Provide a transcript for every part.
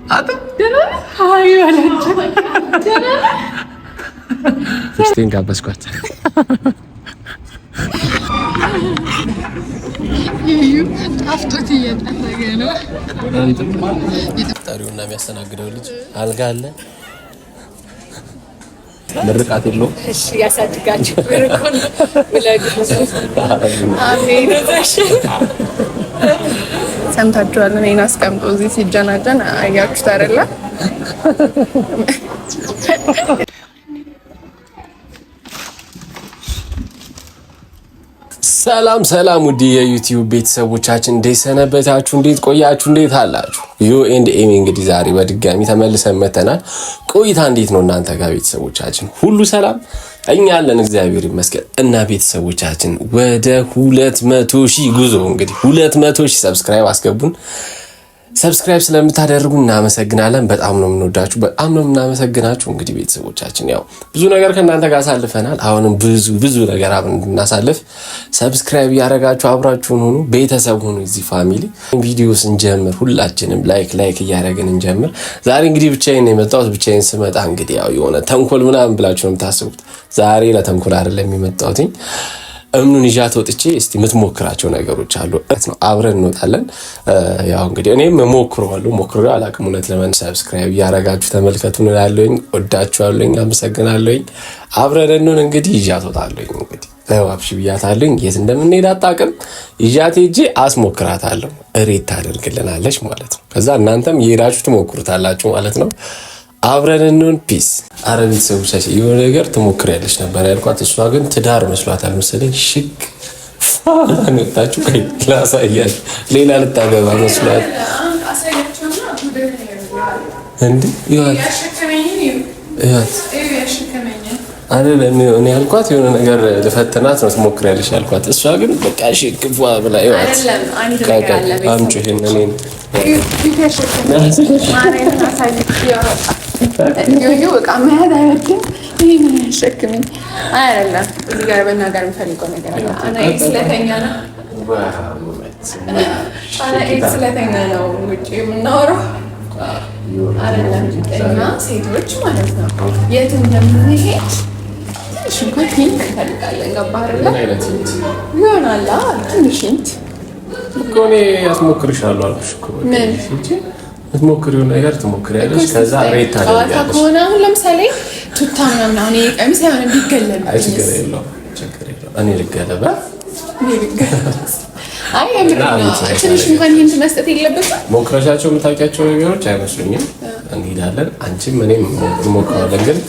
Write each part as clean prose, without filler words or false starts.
አቶ አይ ወላጅ እስቲን ጋበስኳት ይዩ አፍቶት እየጠረገ ነው ታሪውና የሚያስተናግደው ልጅ አልጋ አለ ምርቃት የለውም እሺ ያሳድጋችሁ ብርቁን ብለግ አሜን ሰምታችኋል እኔን አስቀምጦ እዚህ ሲጀናጀን አያችሁት አይደለ ሰላም ሰላም ውድ የዩቲዩብ ቤተሰቦቻችን እንዴት ሰነበታችሁ? እንዴት ቆያችሁ? እንዴት አላችሁ? ዩ ኤንድ ኤሚ እንግዲህ ዛሬ በድጋሚ ተመልሰን መተናል። ቆይታ እንዴት ነው እናንተ ጋር ቤተሰቦቻችን? ሁሉ ሰላም? እኛ አለን እግዚአብሔር ይመስገን። እና ቤተሰቦቻችን ወደ 200,000 ጉዞ እንግዲህ 200,000 ሰብስክራይብ አስገቡን። ሰብስክራይብ ስለምታደርጉ እናመሰግናለን። በጣም ነው የምንወዳችሁ፣ በጣም ነው የምናመሰግናችሁ። እንግዲህ ቤተሰቦቻችን ያው ብዙ ነገር ከእናንተ ጋር አሳልፈናል። አሁንም ብዙ ነገር አብረን እንድናሳልፍ ሰብስክራይብ ያደረጋችሁ አብራችሁን ሁኑ፣ ቤተሰብ ሁኑ። እዚህ ፋሚሊ ቪዲዮ ስንጀምር ሁላችንም ላይክ እያደረግን እንጀምር። ዛሬ እንግዲህ ብቻዬን ነው የመጣሁት። ብቻዬን ስመጣ እንግዲህ ያው የሆነ ተንኮል ምናምን ብላችሁ ነው የምታስቡት። ዛሬ ለተንኮል አይደለም የመጣሁት። እምኑን ይዣት ወጥቼ እስቲ የምትሞክራቸው ነገሮች አሉ ነው አብረን እንወጣለን። ያው እንግዲህ እኔም ሞክሬው አላቅም። እውነት ለምን ሰብስክራይብ ያረጋችሁ ተመልከቱን እላለሁኝ። ወዳችኋለሁኝ፣ አመሰግናለሁኝ። አብረን እንሆን እንግዲህ ይዣት ወጣለሁኝ። እንግዲህ ለዋብሽ ብያታለሁኝ። የት እንደምንሄድ አታውቅም። ይዣት ሄጄ አስሞክራታለሁ። እሬት ታደርግልናለች ማለት ነው። ከዛ እናንተም የሄዳችሁ ትሞክሩታላችሁ ማለት ነው። አብረን እንሆን። ፒስ። አረ ቤተሰቦቻችን የሆነ ነገር ትሞክሪያለሽ ነበር ያልኳት። እሷ ግን ትዳር መስሏታል መሰለኝ። ሽክ ፋታችሁ ላሳያል። ሌላ ልታገባ መስሏት እንዴ ይዋት አይደለም እኔ ያልኳት የሆነ ነገር ልፈትናት ነው ትሞክሪያለሽ ያልኳት። እሷ ግን በቃ ሽክፏ ብላ ይዋት አምጪ ይሄን እኔን ዩዩ በቃ መሄድ አይወድም። ይሄን ያሸክመኝ አይደለም። እዚህ ጋር በእናትህ የምፈልገው ነገር አለ። አና ኤክስ ስለተኛ ነው ውጪ የምናወራው አይደለም። እና ሴቶች ማለት ነው የት እንደምንሄድ ትንሽ እንኳን ሂንት እንፈልጋለን። ገባህ አይደለ? ይሆናል ትንሽ ሂንት እኮ እኔ ያስሞክርሻለሁ አልኩሽ እኮ ምን ትሞክሪው ነገር ትሞክሪያለሽ። ከዛ ሬት ታደርጊያለሽ። ከሆነ አሁን ለምሳሌ ቱታ ምናምን አሁን ቀሚስ አይሆን እንዲገለል ችግር የለውም። እኔ ልገለባ አይ ትንሽ እንኳን ይህን መስጠት የለበትም። ሞክረሻቸው የምታውቂያቸው ነገሮች አይመስሉኝም። እንሄዳለን፣ አንቺም እኔም እንሞክራለን። ግን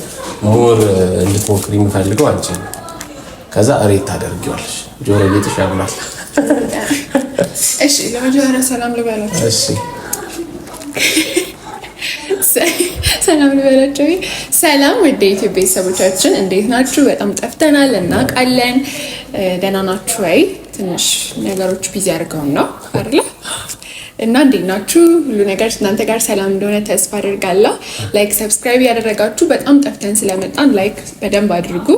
ሞር እንድትሞክሪ የምፈልገው አንቺ ነው። ከዛ ሬት ታደርጊዋለሽ። ጆሮ ጌጥሽ ያምራል። እሺ ለመጀመሪያ ሰላም ልበላችሁ። እሺ ሰላም ልበላችሁ። ሰላም ወደ ኢትዮጵያ ቤተሰቦቻችን እንዴት ናችሁ? በጣም ጠፍተናል እናውቃለን። ደህና ናችሁ ወይ? ትንሽ ነገሮች ቢዚ አድርገውን ነው አይደል? እና እንዴት ናችሁ? ሁሉ ነገር እናንተ ጋር ሰላም እንደሆነ ተስፋ አደርጋለሁ። ላይክ ሰብስክራይብ ያደረጋችሁ በጣም ጠፍተን ስለመጣን ላይክ በደንብ አድርጉ፣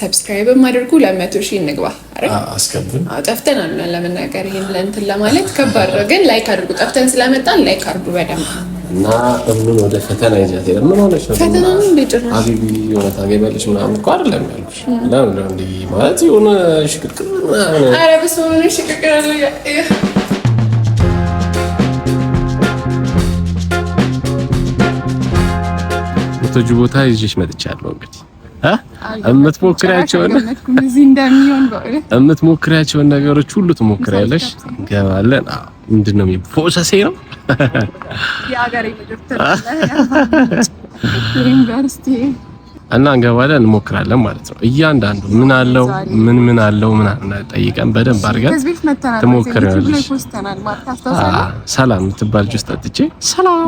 ሰብስክራይብም አድርጉ። 200,000 እንግባ አይደል? አስከብን ጠፍተናል ለመናገር ይሄን ለእንትን ለማለት ከባድ ነው፣ ግን ላይክ አድርጉ። ጠፍተን ስለመጣን ላይክ አድርጉ በደንብ እና እምኑን ወደ ፈተና ይዛት ሄደ። ምን ሆነሽ ነው? ፈተና ነው እንደ ጭራሽ አቢቢ የሆነ ታገባለሽ ምናምን እኮ አይደለም ያልኩሽ። ለምን ነው እንዴ ማለት የሆነ ሽቅቅር ምናምን? ኧረ በስመ አብ ሽቅቅር አለ። ወተጁ ቦታ ይዤሽ መጥቻለሁ። እንግዲህ የምትሞክሪያቸውን ነገሮች ሁሉ ትሞክሪያለሽ። እንገባለን። ምንድን ነው ፕሮሰሴ ነው የሀገሬ ልጅ ዩኒቨርሲቲ እና እንገባለን፣ እንሞክራለን ማለት ነው። እያንዳንዱ ምን አለው ምን አለው ጠይቀን በደንብ አድርገን ትሞክሪያለሽ። ሰላም የምትባል ጁስ ጠጥቼ ሰላም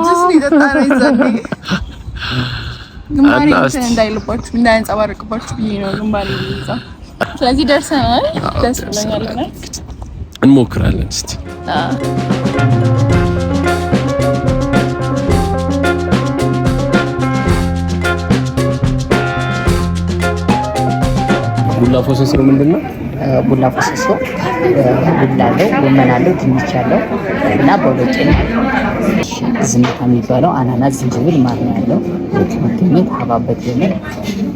ግንባሬ እንዳይልባችሁ እንዳያንጸባርቅባችሁ ብዬ ነው ግንባሬ ይዛ። ስለዚህ ደርሰናል። ደስ ብሎኛል። እንሞክራለን እስቲ። ጉላ ፕሮሰስ ነው ምንድነው? ቡላ ፈሰሶ ቡላ አለው፣ ጎመን አለው፣ ድንች አለው እና ቦሎቄ አለው። ዝምታ የሚባለው አናናስ፣ ዝንጅብል፣ ማር ነው ያለው። በትምህርት ሀባበት የምር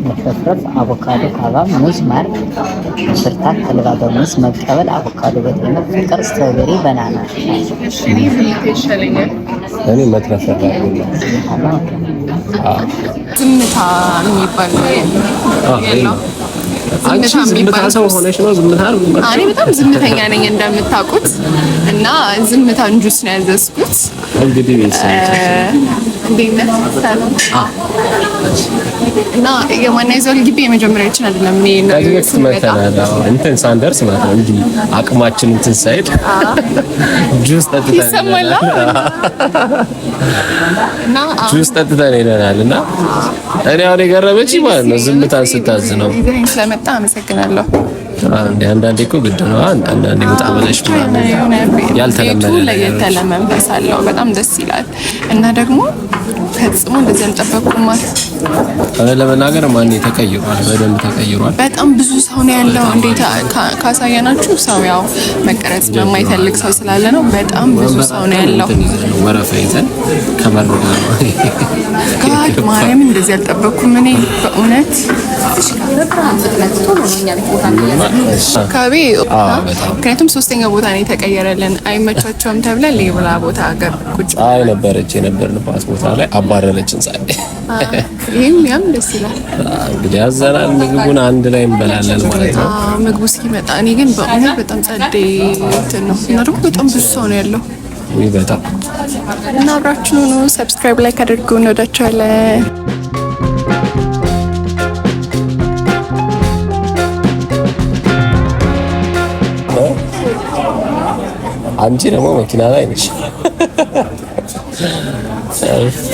መፍረፍረፍ፣ አቮካዶ፣ ሀባብ፣ ሙዝ፣ ማር፣ ብርታት፣ ተልባ በሙዝ መቀበል፣ አቮካዶ በቴምር፣ ፍቅር፣ ስትሮቤሪ፣ በናና። እኔ መትረፍረፍ ዝምታ የሚባል ነው። አንቺ ዝምታ ሰው ሆነሽ ነው? ዝምታ ነው? እኔ በጣም ዝምተኛ ነኝ እንደምታውቁት እና ዝምታን ጁስ ነው ያዘዝኩት። እንግዲህ እና የማናይዘል ግቢ የመጀመሪያችን አይደለም። እንትን ሳንደርስ ማለት ነው እንዲህ አቅማችን እንትን ሳይድ ጁስ ጠጥተን ይሰማል እና ጁስ ጠጥተን ሄደናል። እና እኔ አሁን የገረመችኝ ማለት ነው ዝምታን ስታዝ ነው። ስለመጣ አመሰግናለሁ። አንዳንዴ እኮ ግድ ነው። አንዳንዴ ወጣ ብለሽ ያልተለመደ ለየት ያለ መንፈስ አለው። በጣም ደስ ይላል እና ደግሞ ፈጽሞ እንደዚህ አልጠበቅኩም ማለት ለመናገር ማን ተቀይሯል፣ በደንብ ተቀይሯል። በጣም ብዙ ሰው ነው ያለው። እንዴት ካሳየናችሁ ሰው ያው መቀረጽ የማይፈልግ ሰው ስላለ ነው። በጣም ብዙ ሰው ነው ያለው። ወረፋ ይዘን ከመሩ ጋር ማርያም እንደዚህ አልጠበቅኩም እኔ በእውነት አካባቢ ምክንያቱም ሶስተኛ ቦታ ነው የተቀየረልን። አይመቻቸውም ተብለን ሌላ ቦታ ገብ ቁጭ አይ ነበረች የነበርንባት ቦታ ላይ አባረረችን ፀሐይ። ይሄም ያም ደስ ይላል። እንግዲህ ያዘናል። ምግቡን አንድ ላይ እንበላለን ማለት ነው ምግቡ እስኪመጣ። እኔ ግን በእውነት በጣም ጸዴ እንትን ነው እና ደግሞ በጣም ብዙ ሰው ነው ያለው። ወይ በጣም እና አብራችሁ ነው። ሰብስክራይብ ላይክ አድርጉ። እንወዳችኋለን። አንቺ ደግሞ መኪና ላይ ነሽ።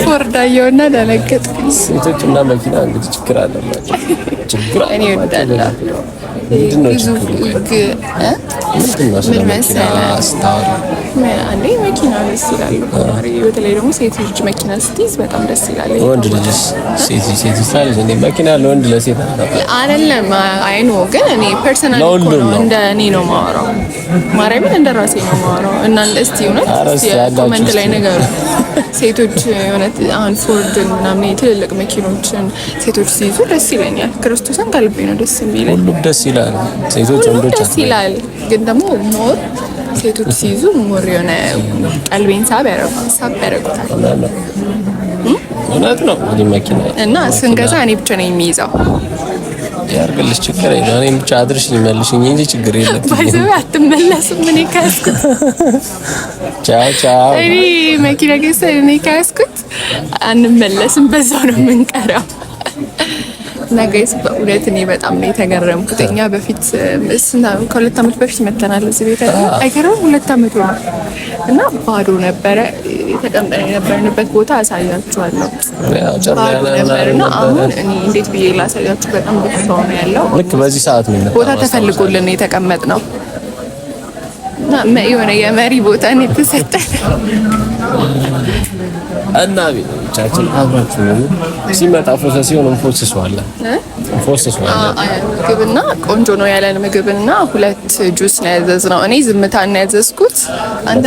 ወርዳየውና ደነገጥኩኝ። ሴቶች እና መኪና እንግዲህ ችግር አለባቸው። ችግር እኔ እወዳለሁ። ምንድነው ችግሩ? ምንድነው አንዴ መኪና ደስ ይላል። በተለይ ደግሞ ሴት ልጅ መኪና ስትይዝ በጣም ደስ ይላል። ወንድ ልጅስ ሴት ልጅ እንደ መኪና ለወንድ ለሴት አይደለም። አይኖ ግን እኔ ፐርሰናሊ እንደ እኔ ነው የማወራው። ማርያምን እንደ ራሴ ነው የማወራው። እና እስቲ ኮመንት ላይ ነገሩ ሴቶች የሆነ አሁን ፎርድን ምናምን ትልልቅ መኪኖችን ሴቶች ሲይዙ ደስ ይለኛል። ክርስቶስን ከልቤ ነው ደስ የሚለኝ። ሁሉም ደስ ይላል። ሴቶች ወንዶች ደስ ይላል። ግን ደግሞ ሞር ሴቶች ሲይዙ ሞር የሆነ ቀልቤን ሳብ ያደርጉታል። እውነት ነው። እንግዲህ መኪና እና ስንገዛ እኔ ብቻ ነኝ የሚይዘው። ያርግልሽ ችግር የለም። እኔም ብቻ አድርሽኝ መልሽኝ እንጂ ችግር የለም። ባይዘው አትመለስም። እኔ ካስኩት ቻው እኔ መኪና ገሰ እኔ ካስኩት አንመለስም። በዛው ነው የምንቀረው። ነገስ በእውነት እኔ በጣም ነው የተገረምኩት። እኛ በፊት ከሁለት ዓመት በፊት መተናል እዚህ ቤት አይገርም። 2 ዓመት ነው እና ባዶ ነበረ። ተቀምጠን የነበርንበት ቦታ አሳያችኋለሁ። ባዶ ነበርና አሁን እኔ እንዴት ብዬ ላሳያችሁ። በጣም ብዙ ሰው ነው ያለው። ልክ በዚህ ሰዓት ነው ቦታ ተፈልጎልን የተቀመጥነው እና የሆነ የመሪ ቦታ ነው የተሰጠን እና ቤታችን አብራችሁ ነው ሲመጣ ፎሰስ ሲሆን እንፎስሰዋለን። ምግብና ቆንጆ ነው ያለን ምግብና 2 ጁስ ነው ያዘዝነው። እኔ ዝምታን ነው ያዘዝኩት። አንተ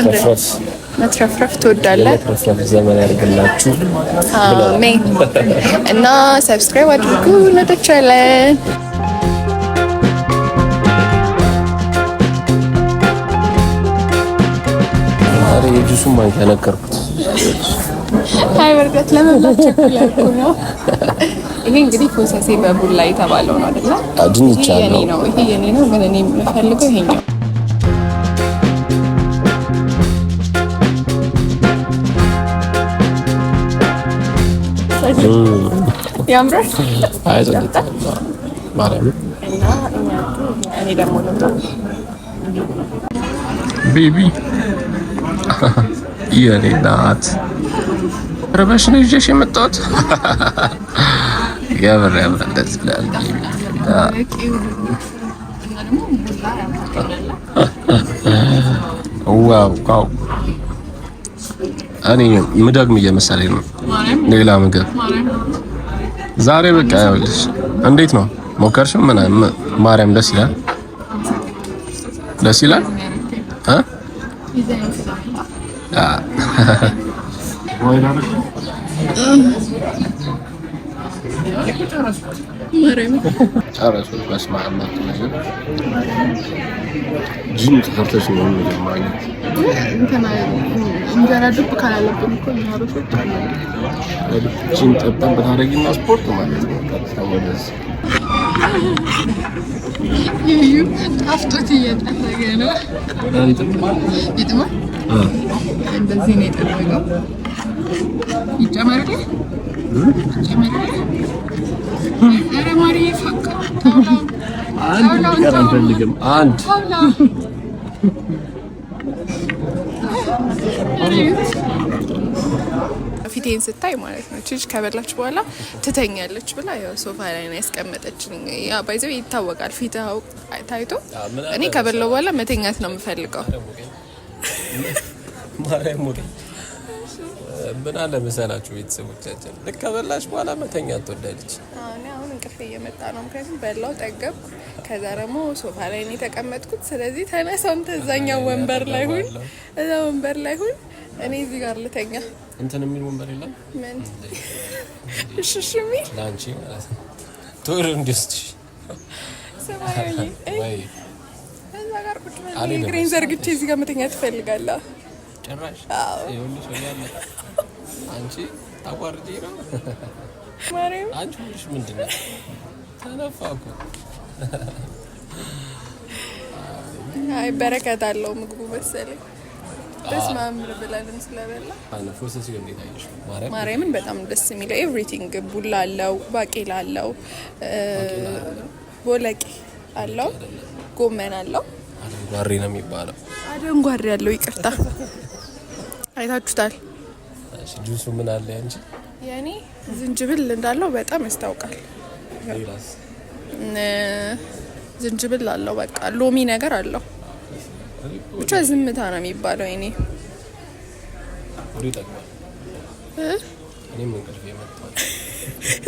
መትረፍረፍ ትወዳለህ? መትረፍረፍ ዘመን ያርግላችሁ። አሜን። እና ሰብስክራይብ አድርጉ። እንወዳችኋለን። አሬ የጁሱን ማንኪያ ነከርኩት። አይ በርገት ለመብላት ቸኩላልኩ ነው። ይሄ እንግዲህ ፎሰሴ በቡላ የተባለው ነው አይደል? ድንች አለው። ይሄ የኔ ነው ግን እኔ የምፈልገው ይሄኛው። ያምራል። አይ ዘንድ ማርያም እና እኔ ደግሞ ቤቢ የኔ ናት። ረበሽ ነው ይዤሽ የመጣሁት። ያምራል ያምራል። ደስ ይላል። ዋው እኔ ምደግም እየመሰለኝ ነው። ሌላ ምግብ ዛሬ በቃ ያውልሽ። እንዴት ነው ሞከርሽም? ማርያም ደስ ይላል። ደስ ይላል ጨረሱት። በስመ አብ ጂም ተሰርተሽ ነው ማለት እንጀራ ዱብ ካላለብን እኮ እናሮሶች አለ ጂም ጠብጠን በታረጊና ስፖርት ማለት ነው። ወደዚህ ይዩ ጣፍጦት እየጠረገ ነው። ይጥማል እንደዚህ ነው የጠረገው። ይጨመራል ኧረ ማሪ ፈካ አንድ ነገር አንፈልግም። አንድ ፊቴን ስታይ ማለት ነው ቺች ከበላች በኋላ ትተኛለች ብላ ያው ሶፋ ላይ ነው ያስቀመጠችኝ። ያ ባይዘው ይታወቃል ፊትው ታይቶ እኔ ከበላው በኋላ መተኛት ነው የምፈልገው። ማርያም ሙሪ ምን አለ መሰላችሁ ቤተሰቦቻችን ልክ ከበላሽ በኋላ መተኛት ትወዳለች። እኔ አሁን እንቅልፍ እየመጣ ነው፣ ምክንያቱም በላው ጠገብኩ። ከዛ ደግሞ ሶፋ ላይ ነው የተቀመጥኩት። ስለዚህ ተነሳም ተዛኛው ወንበር ላይ ሁን፣ እዛ ወንበር ላይ ሁን፣ እኔ እዚህ ጋር ልተኛ። እንትን የሚል ወንበር የለም ምን እሺ የሚል ላንቺ ማለት ነው ቶሎ እንዲስጥሽ ሰማያዊ ወይ እዛ ጋር ቁጭ ብለን ግሬን ዘርግቼ እዚህ ጋር መተኛ ትፈልጋለህ? ጭራሽ ይኸውልሽ ወያለ አንቺ ታቋርጪ ነው ማርያም። አንቺ ሁልሽ ምንድን ነው ተነፋኩ። አይ በረከት አለው ምግቡ መሰለኝ። ተስማምር ብለን ስለበላ ፕሮሰስ እንዴት አየሽ? ማርያምን በጣም ደስ የሚለው ኤቭሪቲንግ ቡላ አለው፣ ባቄላ አለው፣ ቦለቄ አለው፣ ጎመን አለው። አደንጓሬ ነው የሚባለው። አደንጓሬ ያለው ይቅርታ አይታችሁታል። እሺ ጁሱ ምን አለ አንቺ? ያኔ ዝንጅብል እንዳለው በጣም ያስታውቃል። ሌላስ? ዝንጅብል አለው፣ በቃ ሎሚ ነገር አለው። ብቻ ዝምታ ነው የሚባለው። እኔ ወሬ ጠግባ እኔም እንቅልፍ የመጣው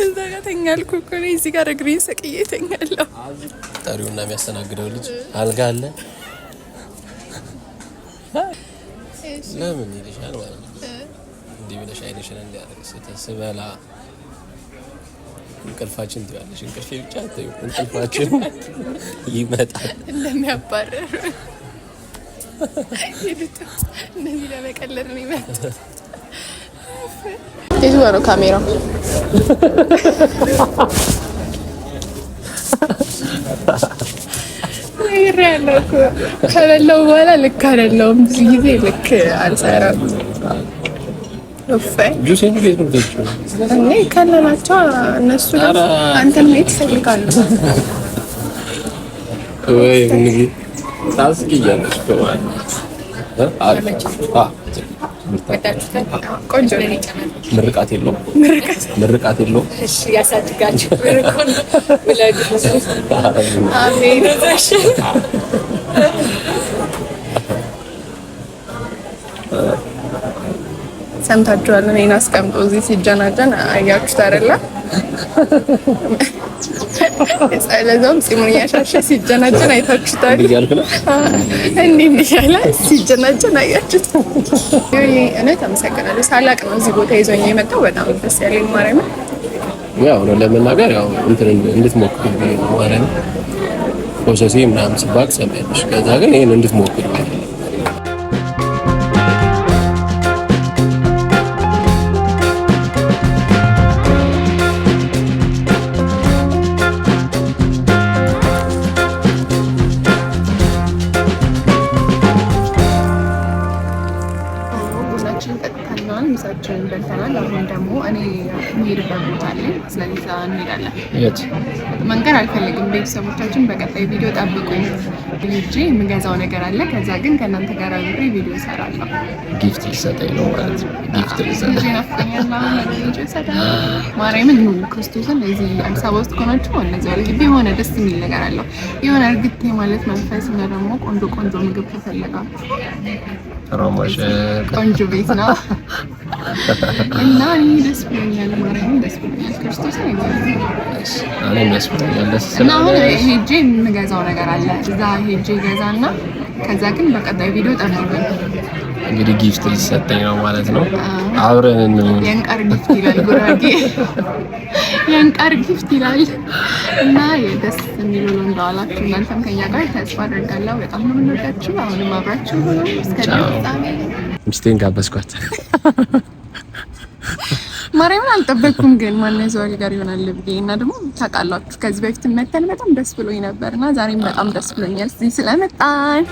እዛ ጋር ተኛልኩ እኮ ነው። እዚህ ጋር እግሬን ሰቅዬ ተኛለሁ። ጠሪውና የሚያስተናግደው ልጅ አልጋ አለ ለምን ይልሻል ማለት ነው። እንዲህ ብለሽ አይነሽን እንዲያደርግ ስትስበላ እንቅልፋችን ትያለሽ። እንቅልፍ ብቻ አትዩ፣ እንቅልፋችን ይመጣል እንደሚያባረር እንደዚህ ለመቀለድ ነው ይመጣል። የቱ ጋር ነው ካሜራው? ከበላው በኋላ ልክ አይደለሁም። ብዙ ጊዜ ልክ አልሰራም። ጁስ እንዴት ነው ደስ እኔ ከለላቸው እነሱ አንተን ነው ይፈልጋሉ ወይ እንግዲህ ታስቂያለሽ ከማለት ቆንጆ ነው። ምርቃት የለውም ምርቃት የለውም። እሺ ያሳድጋችሁ ምርቆን ብለህ አሜን። ሰምታችኋል። እኔን አስቀምጦ እዚህ ሲጀናጀን አያችሁት አይደለ? ለዛውም ፂሙን እያሻሸ ሲጀናጀን አይታችሁታል። እንዲህ ያለ ሲጀናጀን አያችሁት። እውነት አመሰግናለሁ። ሳላቅ ነው እዚህ ቦታ ይዞኝ የመጣው። በጣም ደስ ያለኝ ማርያምን። ያው ነው ለመናገር ያው እንትን እንድትሞክሩ ማለት ነው። ፕሮሰስ ምናምን ሲባል ሰማያለሽ። ከዛ ግን ይሄን እንድትሞክሩ ምሳችንን በልተናል። አሁን ደግሞ እኔ የምሄድበት ቦታ አለኝ። ስለዚህ እዛ እንሄዳለን። የት መንገድ አልፈልግም። ቤተሰቦቻችን በቀጣይ ቪዲዮ ጠብቁኝ። ልጄ የምገዛው ነገር አለ። ከዛ ግን ከእናንተ ጋር አብሬ ቪዲዮ እሰራለሁ። ጊፍት ሊሰጠኝ ነው ማለት ነው። ጊፍት ሊሰጠኝ ማርያምን ነው ክርስቶስን። እዚህ አዲስ አበባ ውስጥ ከሆናችሁ እነዚያ ግቢ የሆነ ደስ የሚል ነገር አለው። የሆነ እርግጥ ማለት መንፈስ እና ደግሞ ቆንጆ ቆንጆ ምግብ ከፈለጋችሁ ቆንጆ ቤት ነው። እና እኔ ደስ ብሎኛል፣ ማርያም ደስ ብሎኛል። ክርስቶስ ነው እና አሁን ሄጄ የምገዛው ነገር አለ። እዛ ሄጄ ገዛና ከዛ ግን በቀጣይ ቪዲዮ ጠብቁኝ። እንግዲህ ጊፍት ሊሰጠኝ ነው ማለት ነው። አብረን እንሁን። የንቀር ጊፍት ይላል ጉራጌ፣ የንቀር ጊፍት ይላል እና ደስ የሚሉ ነው እንደዋላችሁ። እናንተም ከኛ ጋር ተስፋ አደርጋለሁ። በጣም ነው የምንወዳችሁ። አሁንም አብራችሁ ሆኖ እስከ ፍጻሜ። ሚስቴን ጋበዝኳት። ማርያምን አልጠበቅኩም፣ ግን ማነው ዘዋል ጋር ይሆናል ብዬ እና ደግሞ ታውቃላችሁ ከዚህ በፊት መተን በጣም ደስ ብሎኝ ነበርና ዛሬም በጣም ደስ ብሎኛል እዚህ ስለመጣን።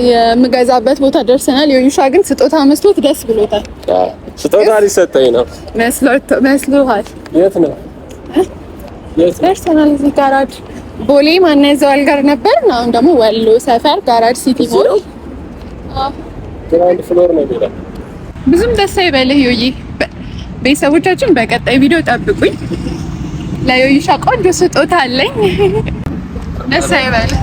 የምገዛበት ቦታ ደርሰናል። የዩሻ ግን ስጦታ መስሎት ደስ ብሎታል። ስጦታ ሊሰጠኝ ነው መስሎሃል? የት ነው? ደርሰናል። እዚህ ጋራጅ ቦሌ ማነው ዘዋል ጋር ነበር። አሁን ደግሞ ወሎ ሰፈር ጋራጅ ሲቲ ሞል ግራውንድ ፍሎር ነው ቤታ። ብዙም ደስ አይበልህ ዮዬ። ቤተሰቦቻችን በቀጣይ ቪዲዮ ጠብቁኝ። ለዮዩሻ ቆንጆ ስጦታ አለኝ። ደስ አይበልህ።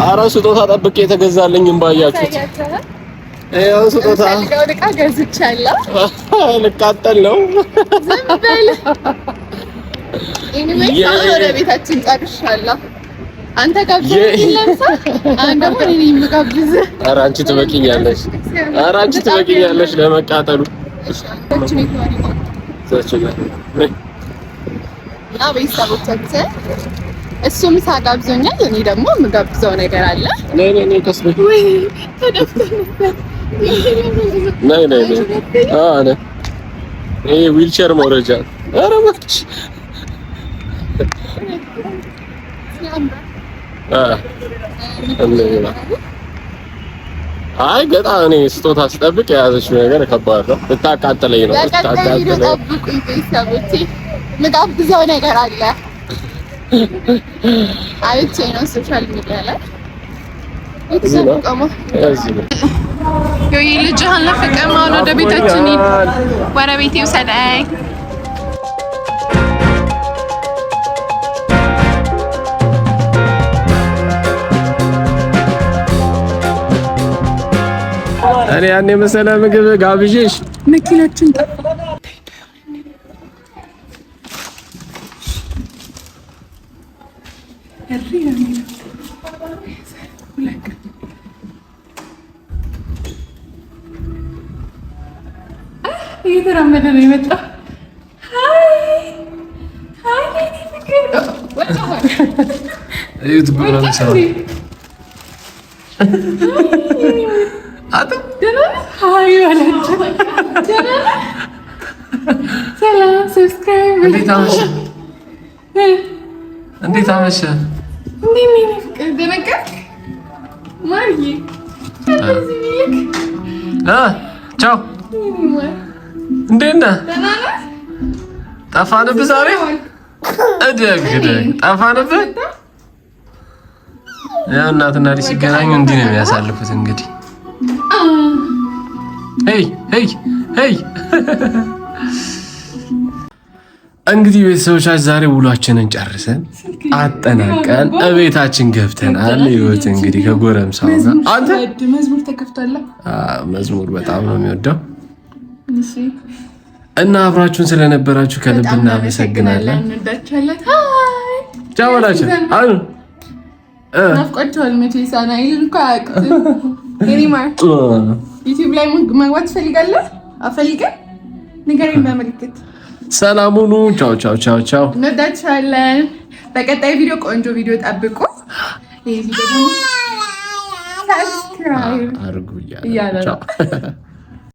ኧረ ስጦታ ጠብቄ የተገዛልኝም ባያችሁት። ይኸው ስጦታ እቃ ገዝቻለሁ። ልቃጠል ነው። ዝም በል። ኤኒዌይስ አሁን ወደ ቤታችን ጨርሻለሁ። አንተ ጋብዘኝ ለምሳ አንተ ደግሞ እኔ የምጋብዝ። ኧረ አንቺ ትበቂኛለሽ። ኧረ አንቺ ትበቂኛለሽ ለመቃጠሉ። እና ቤተሰቦቻችን እሱም ሳጋብዞኛል። እኔ ደግሞ የምጋብዘው ነገር አለ። ነይ ከስበክ ወይ ተደፍተህ ነበር። ነይ ነይ ይሄ ዊልቸር መውረጃ። ኧረ እባክሽ አይ ገጣ እኔ ስጦታ ስጠብቅ የያዘችው ነገር ከባድ ነው። ልታቃጥለኝ ነው። ልታቃጥለኝ ነው። ጠብቁኝ ቤተሰቦቼ፣ የምጋብዘው ነገር አለ። አይቼ ነው ሶሻል ሚዲያ ላይ ዮዬ ልጅህ አልናፈቀም? አሁን ወደ ቤታችን ሂድ። ወደ ቤቴ ውሰደኝ። እኔ ያን የመሰለ ምግብ ጋብዤሽ መኪናችን ጠፋ። እየተራመደ ነው የመጣው። እንዴት አመሸ? ቻው። እንዴት ነህ? ጠፋንብህ ዛሬ። እደግ ጠፋንብህ። ያው እናትና ልጅ ሲገናኙ እንዲህ ነው የሚያሳልፉት። እንግዲህ እንግዲህ ቤተሰቦቻችን ዛሬ ውሏችንን ጨርሰን አጠናቀን እቤታችን ገብተናል። ህይወት እንግዲህ ከጎረምሳው ጋር አንተ መዝሙር ተከፍቷል። መዝሙር በጣም ነው የሚወደው እና አብራችሁን ስለነበራችሁ ከልብ እናመሰግናለን። እንወዳችኋለን። ቻው በላችሁ። አሉ ናፍቆቻል መቼሳና ይልን እኮ አያውቁትም። ኤኒማር ዩቲዩብ ላይ መግባት ትፈልጋለህ? አፈልገን ንገረኝ በምልክት። ሰላም ሁኑ። ቻው ቻው ቻው ቻው። እንወዳችኋለን። በቀጣይ ቪዲዮ ቆንጆ ቪዲዮ ጠብቁ። ይሄ ቪዲዮ ደግሞ ሰብስክራይብ አድርጉ እያለ ቻው